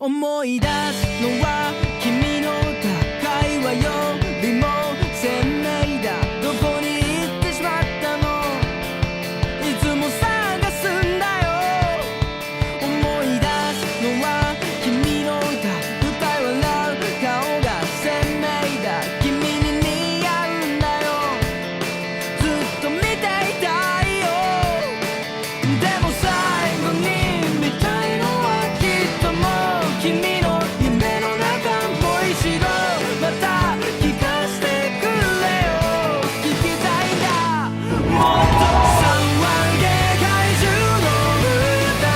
思い出すのは君の高い輪よりも鮮明だ。どこに行ってしまったの、いつも探すんだよ。思い出すのは君の歌い笑う顔が鮮明だ。君に似合うんだよ、ずっと見ていたいよ。でも最後に見たいのはきっともう君の夢の中、もう一度また聞かせてくれよ。聞きたいんだ、もっと三万芸怪獣の歌、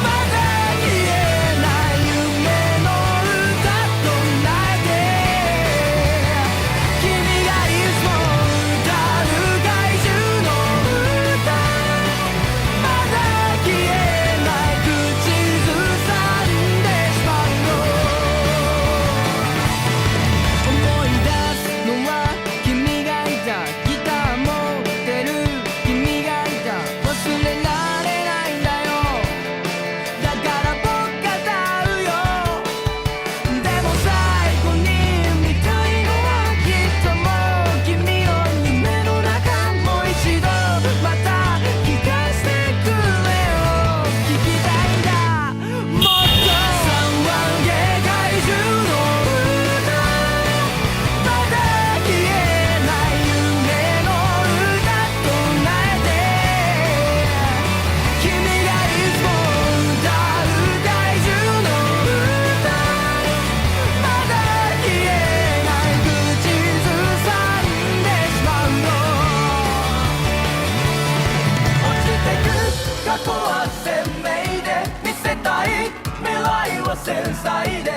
まだ消えない夢の歌となって君がいつも歌う怪獣の歌、まだ消えない口ずさんでしまうの。思い出すのは君がいた、ギター持ってる君がいた、忘れられないんだよ。だから僕が歌うよ。でも最後に見たいのはきっともう君の夢の中、もう一度また聞かせてくれよ。聞きたいんだ、もっと三万芸怪獣の歌、まだ消えない夢の歌となって君がいつも歌う怪獣の歌、まだ消えない口ずさんでしまうの。落ちてく過去は鮮明で見せたい未来は繊細で